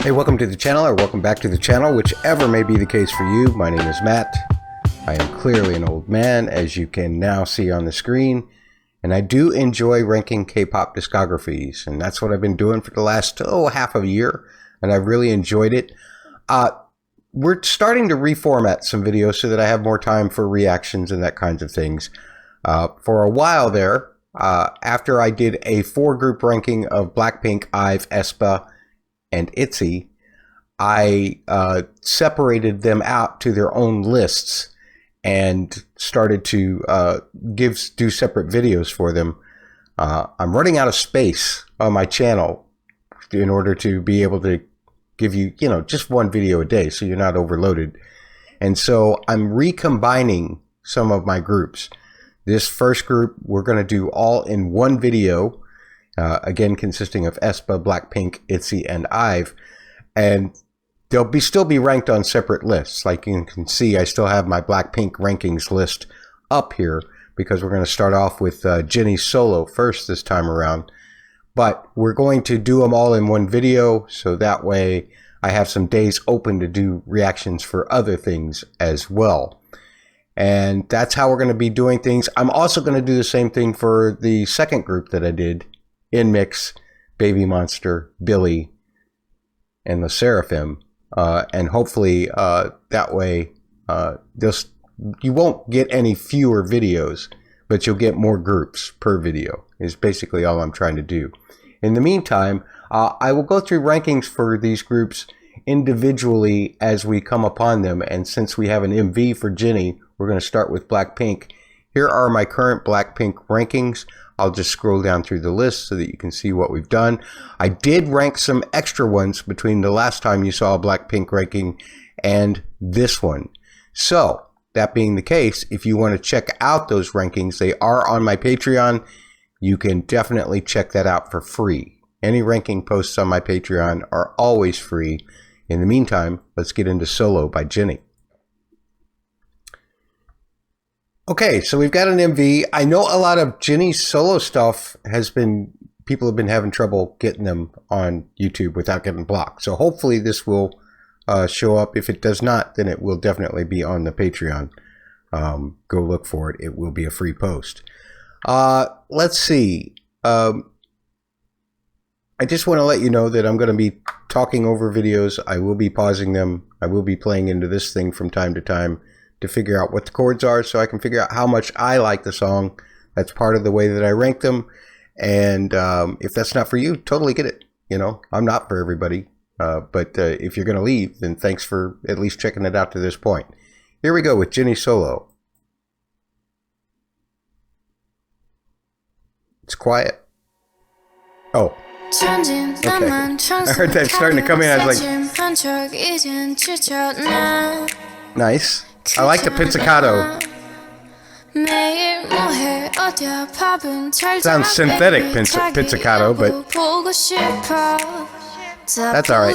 Hey, welcome to the channel, or welcome back to the channel, whichever may be the case for you. My name is Matt. I am clearly an old man, as you can now see on the screen, and I do enjoy ranking K-pop discographies, and that's what I've been doing for the last half of a year, and I've really enjoyed it. We're starting to reformat some videos so that I have more time for reactions and that kinds of things. For a while there, after I did a 4-group ranking of Blackpink, IVE, aespa, and ITZY, I separated them out to their own lists and started to do separate videos for them. I'm running out of space on my channel in order to be able to give you, just one video a day so you're not overloaded. And so I'm recombining some of my groups. This first group we're going to do all in one video, again consisting of aespa, Blackpink, ITZY, and IVE, and they'll still be ranked on separate lists. Like you can see, I still have my Blackpink rankings list up here because we're going to start off with Jennie's solo first this time around. But we're going to do them all in one video, so that way I have some days open to do reactions for other things as well. And that's how we're going to be doing things. I'm also going to do the same thing for the second group that I did, In Mix, Baby Monster, Billy, and the Seraphim. And hopefully that way you won't get any fewer videos, but you'll get more groups per video is basically all I'm trying to do. In the meantime, I will go through rankings for these groups individually as we come upon them. And since we have an MV for Jennie, we're going to start with Blackpink. Here are my current Blackpink rankings. I'll just scroll down through the list so that you can see what we've done. I did rank some extra ones between the last time you saw a Blackpink ranking and this one. So that being the case, if you want to check out those rankings, they are on my Patreon. You can definitely check that out for free. Any ranking posts on my Patreon are always free. In the meantime, let's get into Solo by Jennie. Okay, so we've got an MV. I know a lot of Jennie's solo stuff people have been having trouble getting them on YouTube without getting blocked. So hopefully this will show up. If it does not, then it will definitely be on the Patreon. Go look for it. It will be a free post. Let's see. I just want to let you know that I'm going to be talking over videos. I will be pausing them. I will be playing into this thing from time to time to figure out what the chords are so I can figure out how much I like the song. That's part of the way that I rank them. And if that's not for you, totally get it. I'm not for everybody. But if you're going to leave, then thanks for at least checking it out to this point. Here we go with Jennie Solo. It's quiet. Oh. Okay. I heard that starting to come in. I was like, nice. I like the pizzicato. Sounds synthetic pizzicato, but that's all right.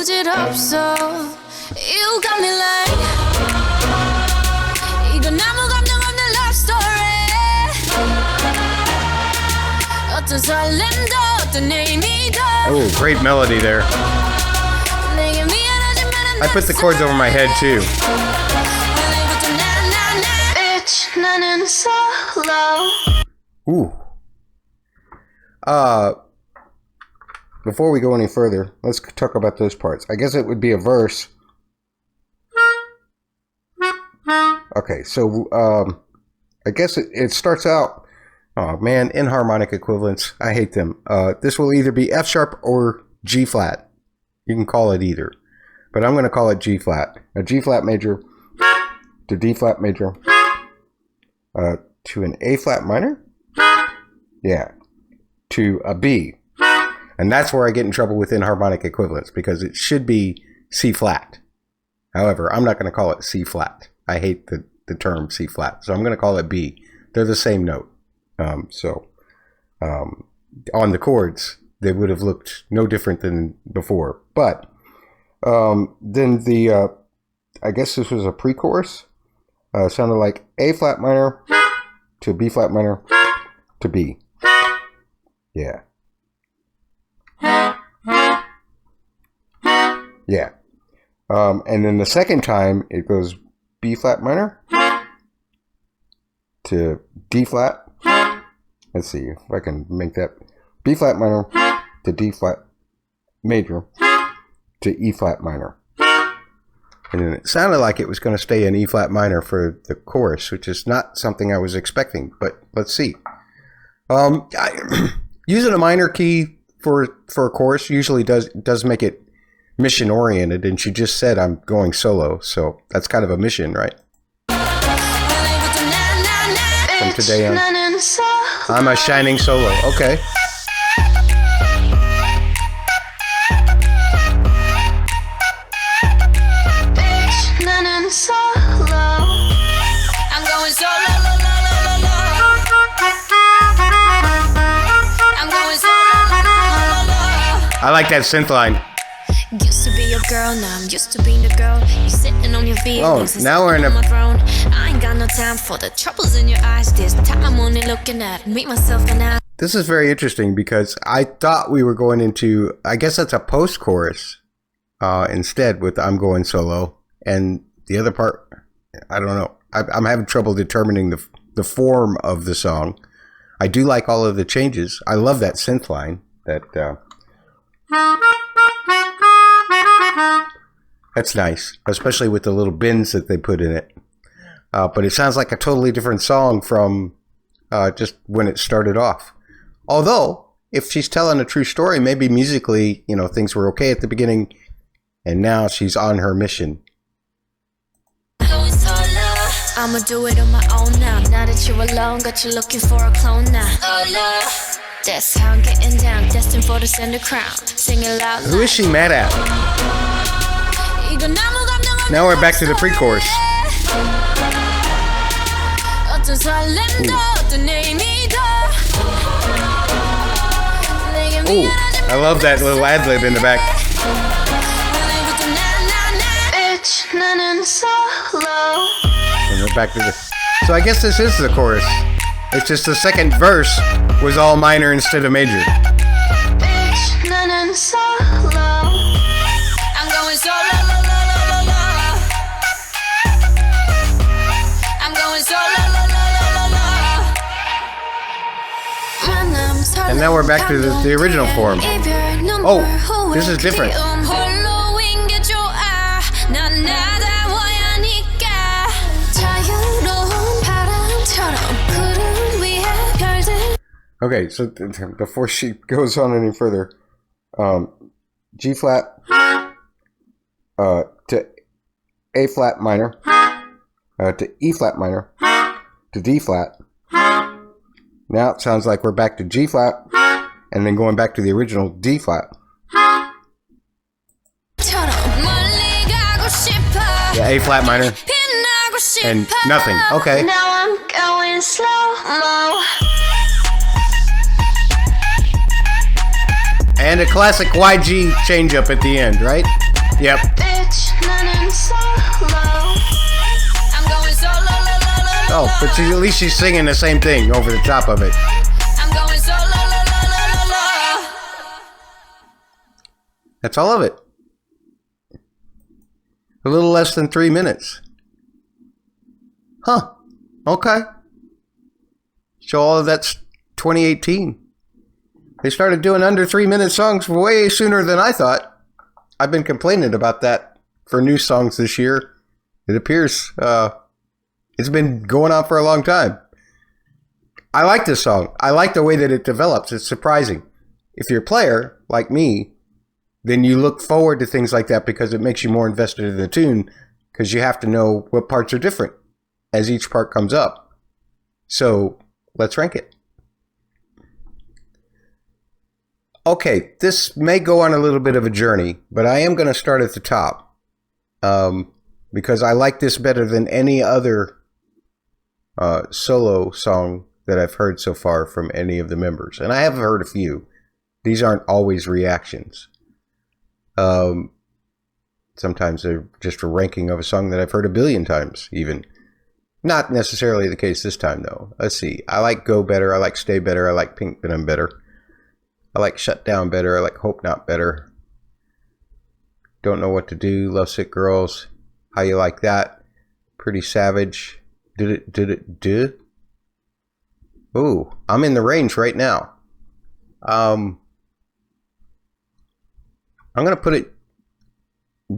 Oh, great melody there. I put the chords over my head too. Ooh. Before we go any further, let's talk about those parts. I guess it would be a verse. Okay, so I guess it starts out. Oh man, inharmonic equivalents. I hate them. This will either be F sharp or G flat. You can call it either, but I'm going to call it G flat. A G flat major to D flat major to an A flat minor. Yeah, to a B, and that's where I get in trouble with inharmonic equivalents because it should be C flat. However, I'm not going to call it C flat. I hate the term C flat, so I'm going to call it B. They're the same note. On the chords, they would have looked no different than before. But then I guess this was a pre-chorus. Sounded like A flat minor to B flat minor to B. Yeah. Yeah. And then the second time it goes B flat minor to D flat. Let's see if I can make that B flat minor to D flat major to E flat minor. And then it sounded like it was going to stay in E flat minor for the chorus, which is not something I was expecting, but let's see. Using a minor key for a chorus usually does make it mission oriented, and she just said I'm going solo, so that's kind of a mission, right? From today on, I'm a shining solo. Okay. I like that synth line. Used to be your girl, now I'm used to being the girl. You sitting on your feelings. Oh, now we're in a throne. I ain't got no time for the troubles in your eyes. This time I'm only looking at me, myself, and I. This is very interesting because I thought we were going into, I guess that's a post-chorus instead with I'm going solo. And the other part, I don't know. I'm having trouble determining the form of the song. I do like all of the changes. I love that synth line. That's nice, especially with the little bends that they put in it. But it sounds like a totally different song from just when it started off. Although, if she's telling a true story, maybe musically, things were okay at the beginning, and now she's on her mission. I'ma do it on my own now. Now that you're alone, got you looking for a clone now. That's how I'm getting down, destined for the center crown. Sing it loud. Who is she mad at? Now we're back to the pre-chorus. Ooh, I love that little ad-lib in the back. And we're back to the... So I guess this is the chorus. It's just the second verse was all minor instead of major. And now we're back to the original form. Oh, this is different. Okay, so before she goes on any further, G flat to A flat minor to E flat minor to D flat. Now it sounds like we're back to G flat and then going back to the original D flat. Yeah, A flat minor and nothing. Okay. Now I'm going slow-mo. And a classic YG change up at the end, right? Yep. Oh, but at least she's singing the same thing over the top of it. That's all of it. A little less than 3 minutes. Huh. Okay. So all of that's 2018. They started doing under 3-minute songs way sooner than I thought. I've been complaining about that for new songs this year. It appears it's been going on for a long time. I like this song. I like the way that it develops. It's surprising. If you're a player, like me, then you look forward to things like that because it makes you more invested in the tune because you have to know what parts are different as each part comes up. So let's rank it. Okay, this may go on a little bit of a journey, but I am going to start at the top because I like this better than any other solo song that I've heard so far from any of the members. And I have heard a few. These aren't always reactions. Sometimes they're just a ranking of a song that I've heard a billion times, even. Not necessarily the case this time, though. Let's see. I like Go better. I like Stay better. I like Pink, but I'm better. I like Shut Down better. I like Hope Not better. Don't Know What to Do, Lovesick Girls, How You Like That, Pretty Savage, Did It. Ooh, I'm in the range right now. I'm gonna put it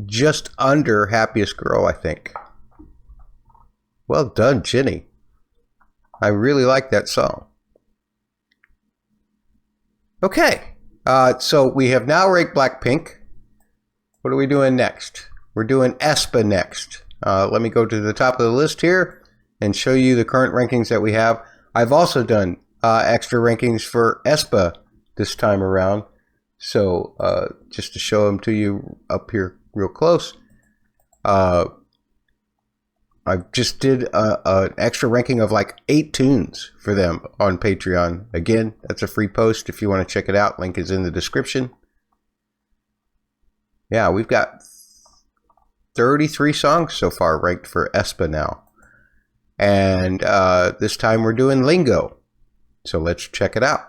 just under Happiest Girl, I think. Well done, Jennie. I really like that song. Okay, so we have now ranked Blackpink. What are we doing next? We're doing aespa next. Let me go to the top of the list here and show you the current rankings that we have. I've also done extra rankings for aespa this time around. So just to show them to you up here real close. I just did an extra ranking of like 8 tunes for them on Patreon. Again, that's a free post if you want to check it out. Link is in the description. Yeah, we've got 33 songs so far ranked for aespa now. And this time we're doing Lingo. So let's check it out.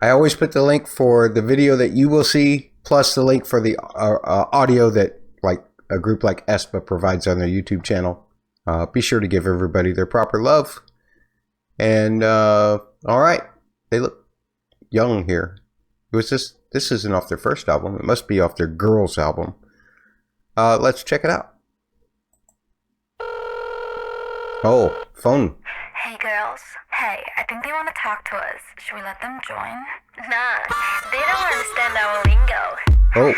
I always put the link for the video that you will see, plus the link for the audio that like a group like aespa provides on their YouTube channel. Be sure to give everybody their proper love. And all right, they look young here. This isn't off their first album. It must be off their Girls album. Let's check it out. Oh, phone. Hey girls. Hey, I think they want to talk to us. Should we let them join? Nah, they don't understand our lingo. Oh,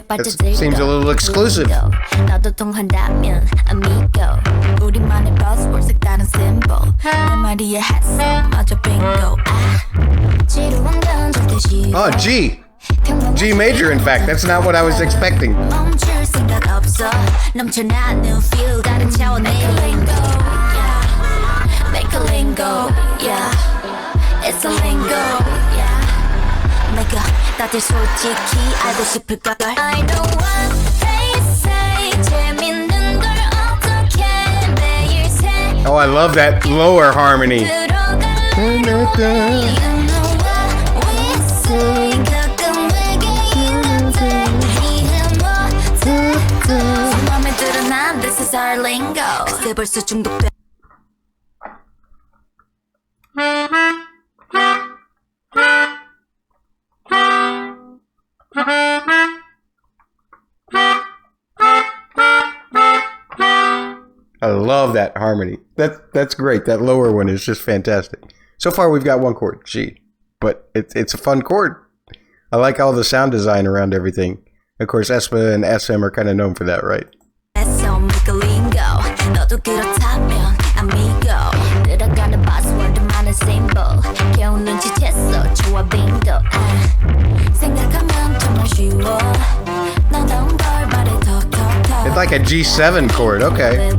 that seems a little exclusive. 나도 통한다면 amigo. 우리만의 buzzword 색다른 symbol. 내 말이 했어 마저 bingo. 지루한 건 절대 싫어. Oh, G. G major, in fact. That's not what I was expecting. 멈출 생각 없어. 넘쳐나는 feel 다른 차원의 lingo. Make a lingo, yeah. It's a lingo, yeah. 내가 다들 솔직히 알고 싶을걸. I know what they say. 재밌는 걸 어떻게 매일 새. Oh, I love that lower harmony. You know what we say. 가끔 내게 있는데 이해 못해. 맘에 들어 난 this is our lingo. 그새 벌써 중독돼. I love that harmony. That's great. That lower one is just fantastic. So far we've got one chord, G, but it's a fun chord. I like all the sound design around everything. Of course, aespa and SM are kind of known for that, right? It's like a G7 chord, okay.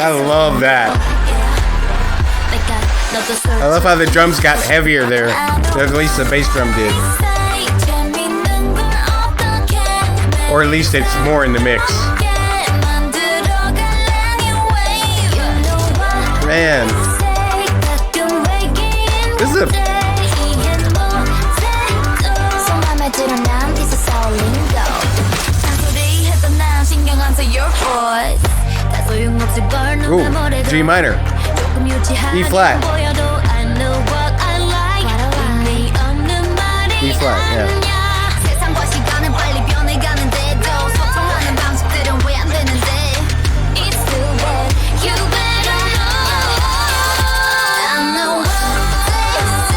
I love that. I love how the drums got heavier there. At least the bass drum did. Or at least it's more in the mix. Man. This is a... Ooh, G minor, E flat, E flat, yeah.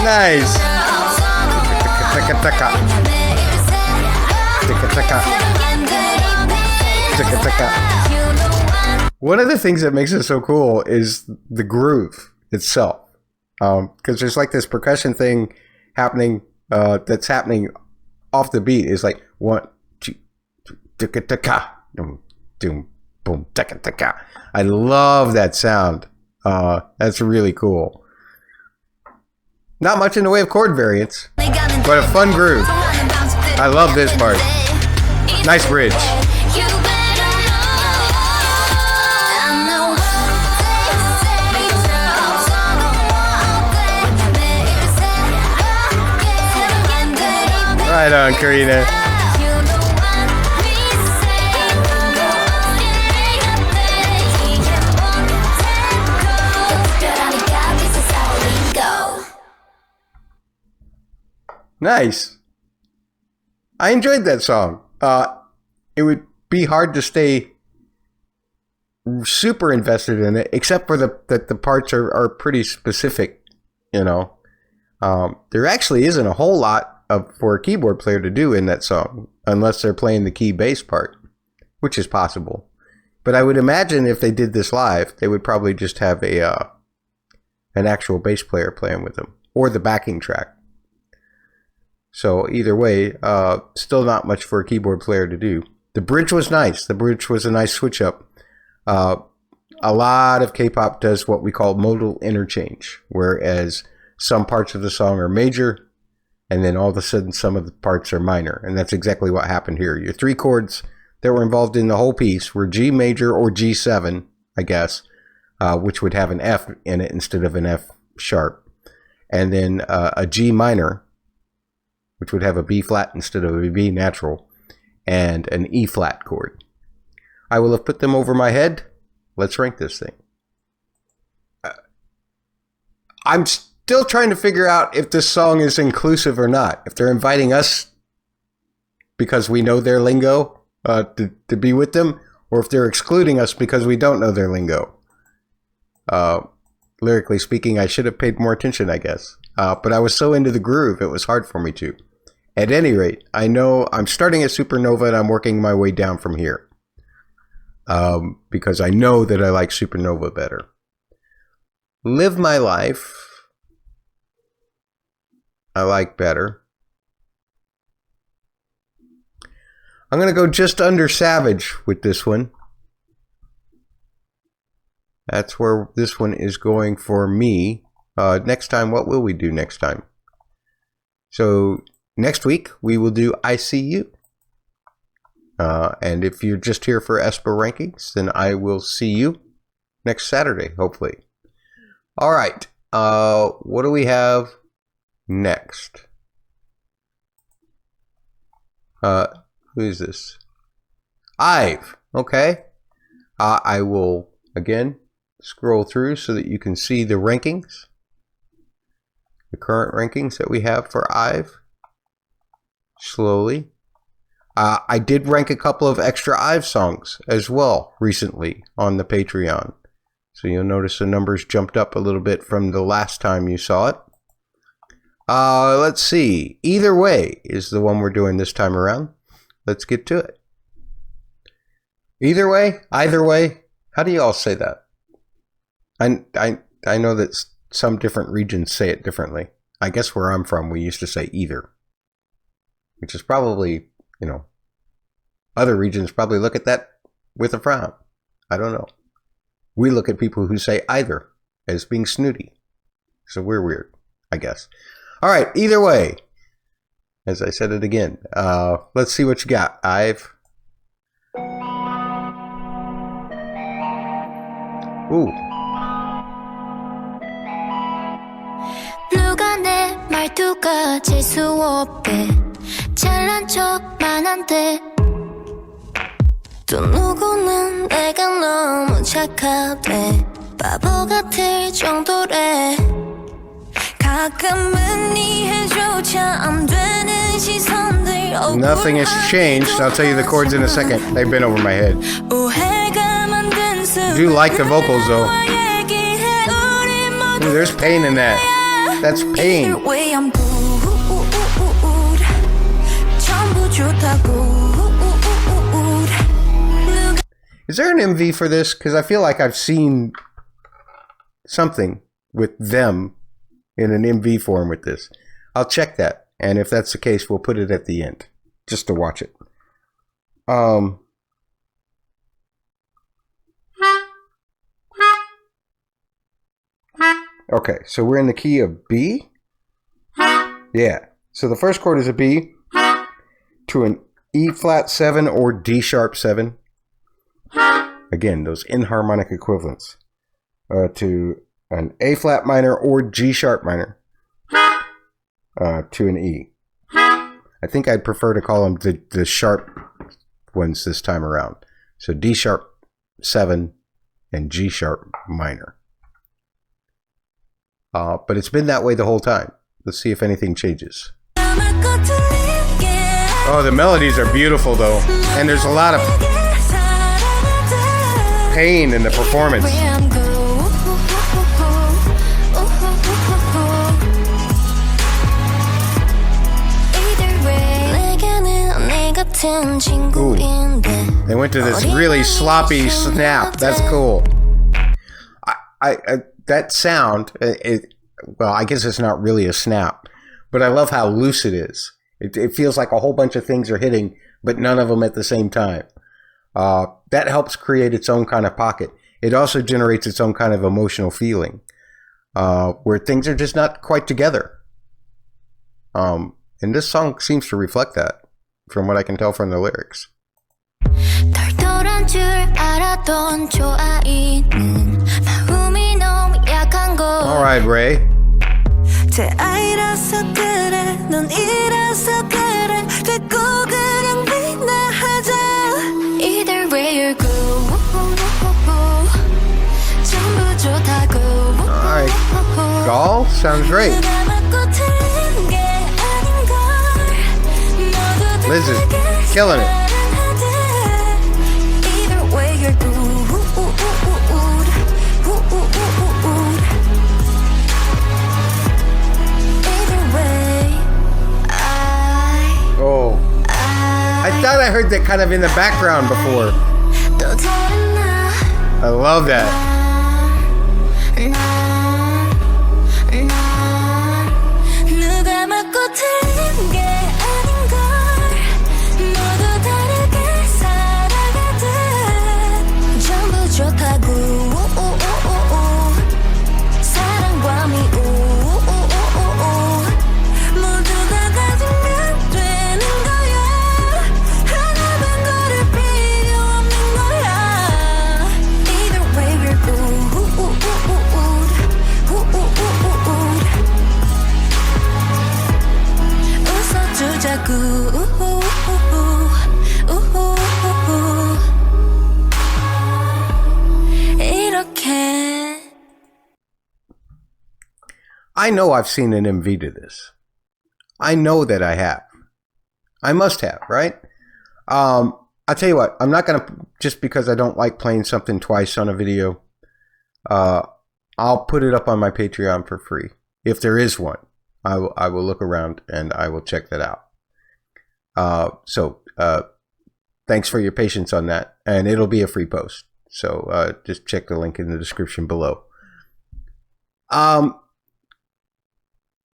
Nice. One of the things that makes it so cool is the groove itself, because there's like this percussion thing happening that's happening off the beat. Is like 1, 2, 3, boom, boom, taka. I love that sound. That's really cool. Not much in the way of chord variants, but a fun groove. I love this part. Nice bridge. Right on, Karina. Nice. I enjoyed that song. It would be hard to stay super invested in it, except for the parts are pretty specific, you know. There actually isn't a whole lot for a keyboard player to do in that song, unless they're playing the key bass part, which is possible. But I would imagine if they did this live, they would probably just have an actual bass player playing with them, or the backing track. So either way, still not much for a keyboard player to do. The bridge was nice. The bridge was a nice switch up. A lot of K-pop does what we call modal interchange, whereas some parts of the song are major, and then all of a sudden some of the parts are minor. And that's exactly what happened here. Your three chords that were involved in the whole piece were G major or G7, I guess, which would have an F in it instead of an F sharp. And then a G minor, which would have a B flat instead of a B natural, and an E flat chord. I will have put them over my head. Let's rank this thing. I'm still trying to figure out if this song is inclusive or not. If they're inviting us because we know their lingo to be with them, or if they're excluding us because we don't know their lingo. Lyrically speaking, I should have paid more attention, I guess. But I was so into the groove, it was hard for me to. At any rate, I know I'm starting at Supernova and I'm working my way down from here. Because I know that I like Supernova better. Live My Life, I like better. I'm going to go just under Savage with this one. That's where this one is going for me. Next time, what will we do next time? So next week, we will do I See You. And if you're just here for aespa Rankings, then I will see you next Saturday, hopefully. All right. What do we have next? Who is this? IVE. Okay. I will, again, scroll through so that you can see the rankings. The current rankings that we have for IVE. Slowly. I did rank a couple of extra IVE songs as well recently on the Patreon. So you'll notice the numbers jumped up a little bit from the last time you saw it. Let's see. Either Way is the one we're doing this time around. Let's get to it. Either Way? Either Way? How do you all say that? I know that some different regions say it differently. I guess where I'm from, we used to say either. Which is probably, you know, other regions probably look at that with a frown. I don't know. We look at people who say either as being snooty. So we're weird, I guess. All right, Either Way. As I said it again. Let's see what you got, IVE. Ooh. 누가 내 말투가 재수없대 잘난 척만 한대 또 누구는 내가 너무 착하대 바보 같을 정도래 가끔은 이해조차 안 되는 시선들 Nothing has changed. I'll tell you the chords in a second. They've been over my head. I do like the vocals though. Ooh, there's pain in that. That's pain. Is there an MV for this? Because I feel like I've seen something with them in an MV form with this. I'll check that. And if that's the case, we'll put it at the end. Just to watch it. Okay, so we're in the key of B. Yeah. So the first chord is a B to an E flat 7 or D sharp 7. Again, those inharmonic equivalents. To an A flat minor or G sharp minor. To an E. I think I'd prefer to call them the sharp ones this time around. So D sharp 7 and G sharp minor. But it's been that way the whole time. Let's see if anything changes. Oh, the melodies are beautiful though. And there's a lot of pain in the performance. Ooh. They went to this really sloppy snap. That's cool. I that sound, well, I guess it's not really a snap, but I love how loose it is. It feels like a whole bunch of things are hitting, but none of them at the same time. That helps create its own kind of pocket. It also generates its own kind of emotional feeling, where things are just not quite together. And this song seems to reflect that, from what I can tell from the lyrics. All right, Ray. All right, Gall sounds great. Liz is killing it. Oh, I thought I heard that kind of in the background before. I love that. I know I've seen an MV to this. I know that I have. I must have, right? I'll tell you what, I'm not going to, just because I don't like playing something twice on a video, I'll put it up on my Patreon for free. If there is one, I will look around and I will check that out. So thanks for your patience on that. And it'll be a free post. So just check the link in the description below.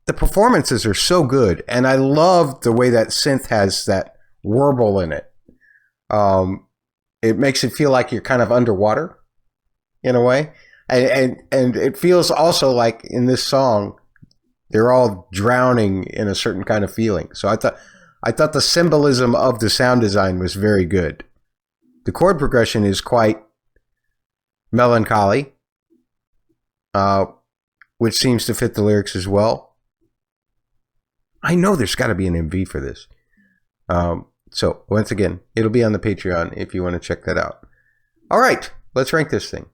The performances are so good, and I love the way that synth has that warble in it. It makes it feel like you're kind of underwater in a way, and it feels also like in this song they're all drowning in a certain kind of feeling. So I thought the symbolism of the sound design was very good. The chord progression is quite melancholy, which seems to fit the lyrics as well. I know there's got to be an MV for this. So once again, it'll be on the Patreon if you want to check that out. All right, let's rank this thing.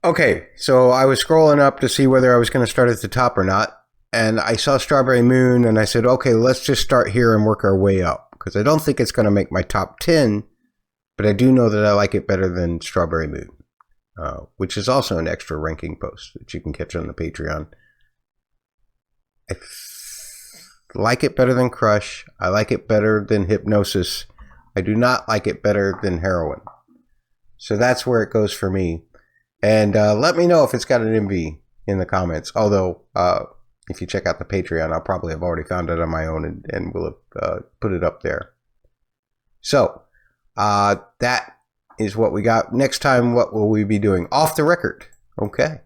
Okay, so I was scrolling up to see whether I was going to start at the top or not. And I saw Strawberry Moon and I said, okay, let's just start here and work our way up. Because I don't think it's going to make my top 10, but I do know that I like it better than Strawberry Moon. Which is also an extra ranking post that you can catch on the Patreon. I like it better than Crush. I like it better than Hypnosis. I do not like it better than Heroin. So that's where it goes for me. And let me know if it's got an MV in the comments. Although, if you check out the Patreon, I'll probably have already found it on my own and will have put it up there. So, that is what we got. Next time, what will we be doing? Off the record. Okay.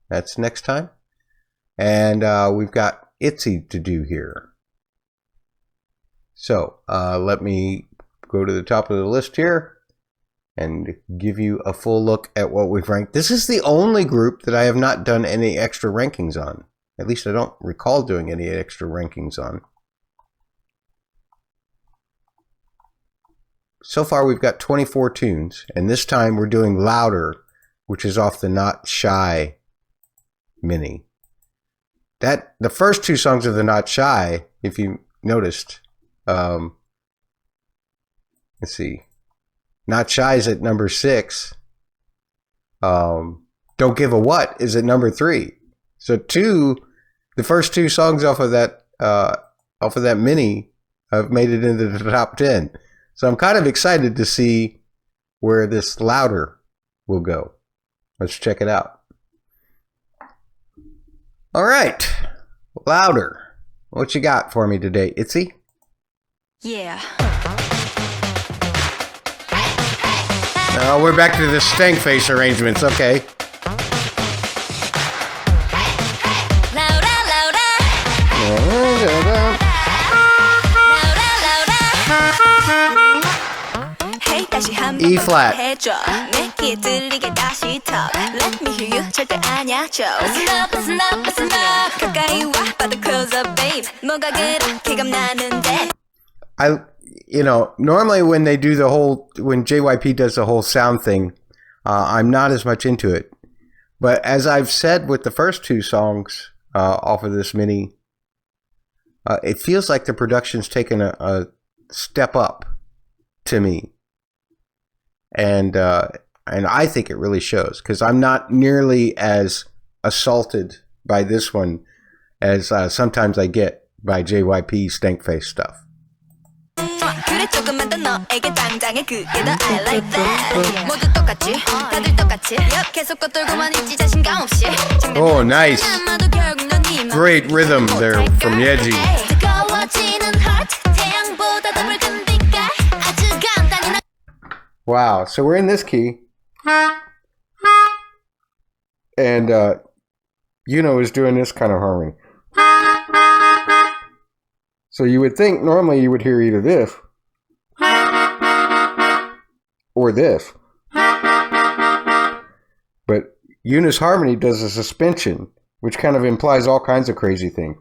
That's next time. And we've got ITZY to do here. So let me go to the top of the list here and give you a full look at what we've ranked. This is the only group that I have not done any extra rankings on. At least I don't recall doing any extra rankings on. So far we've got 24 tunes, and this time we're doing Louder, which is off the Not Shy mini. The first two songs of the Not Shy, if you noticed, let's see, Not Shy is at number 6. Don't Give a What is at number 3. So the first two songs off of that mini have made it into the top 10. So I'm kind of excited to see where this Louder will go. Let's check it out. All right, Louder. What you got for me today, ITZY? Yeah. Oh, we're back to the stank face arrangements. Okay. E flat. Normally when they do when JYP does the whole sound thing, I'm not as much into it. But as I've said with the first two songs off of this mini, it feels like the production's taken a step up to me. And I think it really shows, because I'm not nearly as assaulted by this one as sometimes I get by JYP stank face stuff. Oh, nice. Great rhythm there from Yeji. Wow, so we're in this key. And Yuno is doing this kind of harmony. So you would think normally you would hear either this or this. But Yuno's harmony does a suspension, which kind of implies all kinds of crazy things.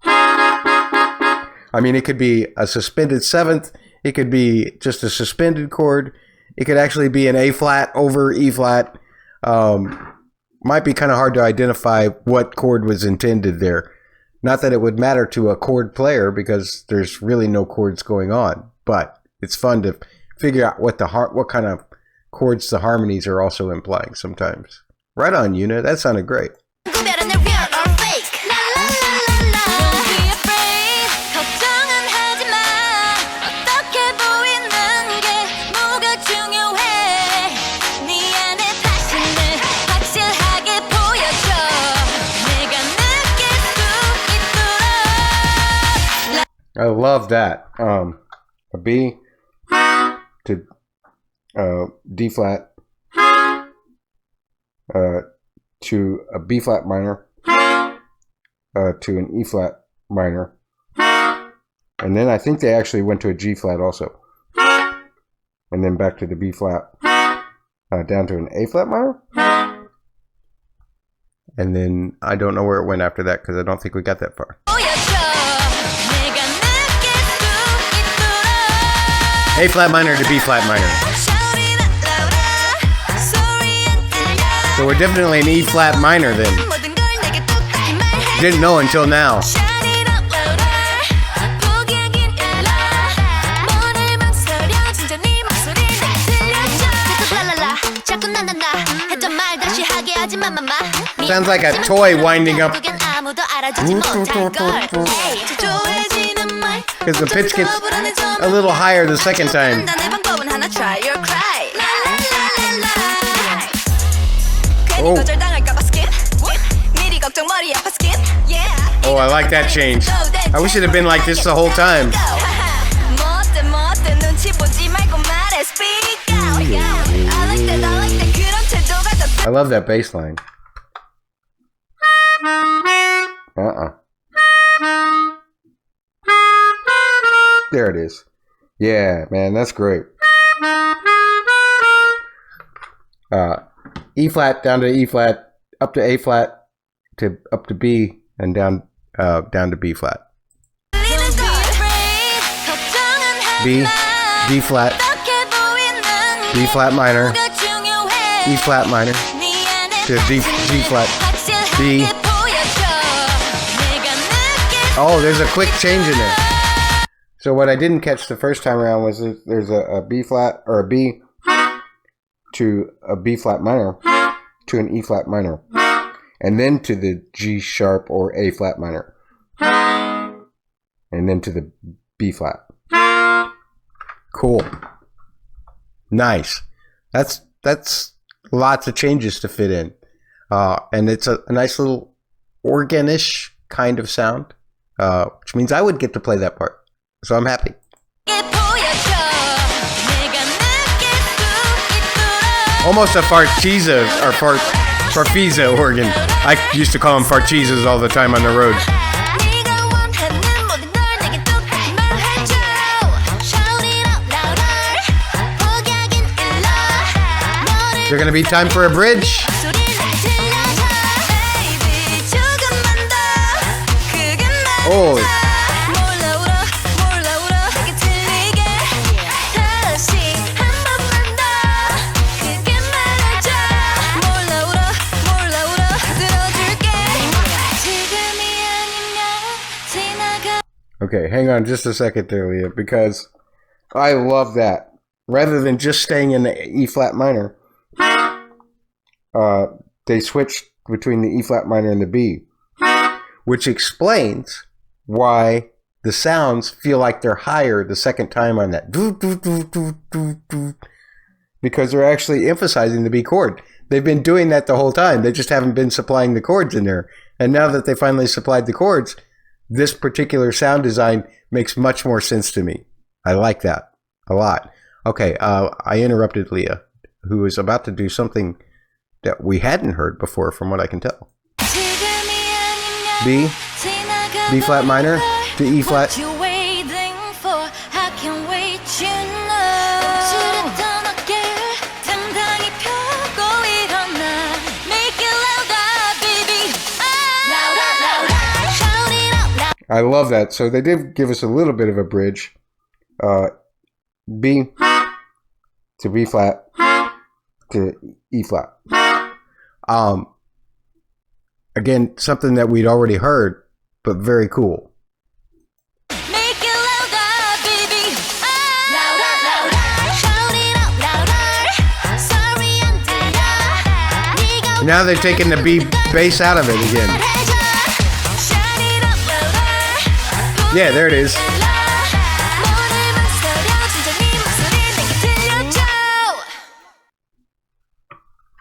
I mean, it could be a suspended seventh. It could be just a suspended chord. It could actually be an A flat over E flat. Might be kind of hard to identify what chord was intended there. Not that it would matter to a chord player, because there's really no chords going on. But it's fun to figure out what kind of chords the harmonies are also implying sometimes. Right on, Yuna. That sounded great. I love that. A B to D flat to a B flat minor to an E flat minor, and then I think they actually went to a G flat also, and then back to the B flat, down to an A flat minor, and then I don't know where it went after that, because I don't think we got that far. A flat minor to B flat minor. So we're definitely an E flat minor then. Didn't know until now. Sounds like a toy winding up. Because the pitch gets a little higher the second time. Oh. Oh, I like that change. I wish it had been like this the whole time. I love that bass line. There it is. Yeah, man, that's great. E flat down to E flat, up to A flat, to up to B, and down to B flat. B, D flat, B flat minor, E flat minor, to G flat, B. Oh, there's a quick change in there. So what I didn't catch the first time around was there's a B flat, or a B to a B flat minor to an E flat minor, and then to the G sharp or A flat minor, and then to the B flat. Cool. Nice. That's lots of changes to fit in. And it's a nice little organ-ish kind of sound, which means I would get to play that part. So I'm happy. Almost a farchiza or farfiza organ. I used to call them farchizas all the time on the road. Is there going to be time for a bridge? Oh. Okay, hang on just a second there, Leah, because I love that. Rather than just staying in the E flat minor, they switched between the E flat minor and the B, which explains why the sounds feel like they're higher the second time on that. Because they're actually emphasizing the B chord. They've been doing that the whole time. They just haven't been supplying the chords in there. And now that they finally supplied the chords, this particular sound design makes much more sense to me. I like that a lot. Okay, I interrupted Leah, who was about to do something that we hadn't heard before, from what I can tell. B flat minor to E flat. I love that. So they did give us a little bit of a bridge. B to B flat to E flat. Again, something that we'd already heard, but very cool. Now they've taken the B bass out of it again. Yeah, there it is.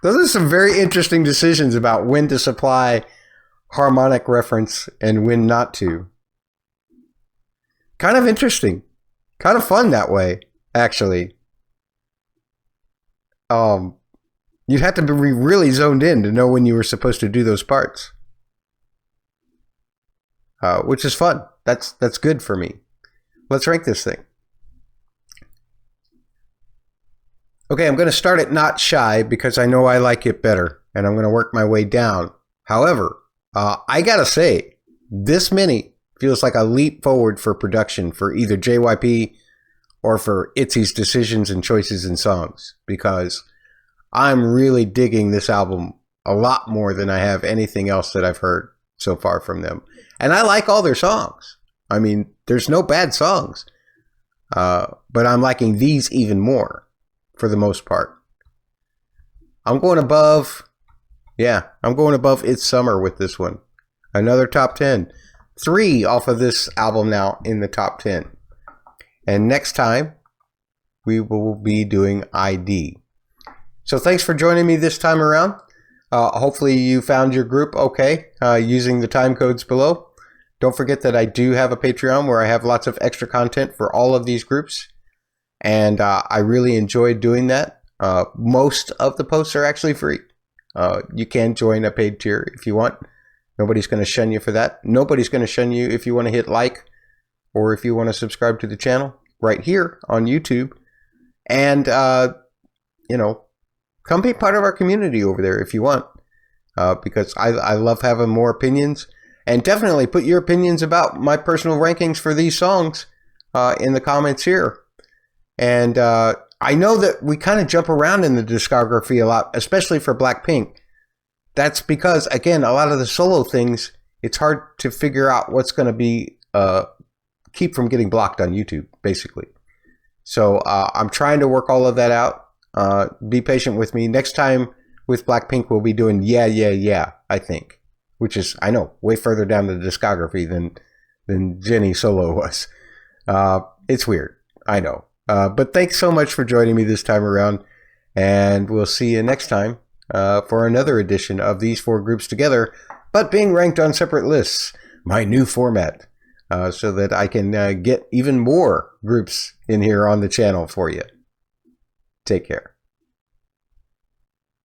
Those are some very interesting decisions about when to supply harmonic reference and when not to. Kind of interesting. Kind of fun that way, actually. You'd have to be really zoned in to know when you were supposed to do those parts. Which is fun. That's good for me. Let's rank this thing. Okay, I'm going to start at Not Shy because I know I like it better, and I'm going to work my way down. However, I gotta say, this mini feels like a leap forward for production for either JYP or for ITZY's decisions and choices in songs, because I'm really digging this album a lot more than I have anything else that I've heard so far from them. And I like all their songs. I mean, there's no bad songs. But I'm liking these even more, for the most part. I'm going above, I'm going above It's Summer with this one. Another top 10. 3 off of this album now in the top 10. And next time, we will be doing ID. So thanks for joining me this time around. Hopefully you found your group okay using the time codes below. Don't forget that I do have a Patreon where I have lots of extra content for all of these groups. And I really enjoy doing that. Most of the posts are actually free. You can join a paid tier if you want. Nobody's going to shun you for that. Nobody's going to shun you if you want to hit like or if you want to subscribe to the channel right here on YouTube. And, come be part of our community over there if you want. Because I love having more opinions. And definitely put your opinions about my personal rankings for these songs in the comments here. And I know that we kind of jump around in the discography a lot, especially for Blackpink. That's because, again, a lot of the solo things, it's hard to figure out what's going to be keep from getting blocked on YouTube, basically. So I'm trying to work all of that out. Be patient with me. Next time with Blackpink, we'll be doing Yeah, Yeah, Yeah, I think. Which is, I know, way further down the discography than Jennie solo was. It's weird, I know. But thanks so much for joining me this time around. And we'll see you next time for another edition of these 4 groups together, but being ranked on separate lists. My new format. So that I can get even more groups in here on the channel for you. Take care.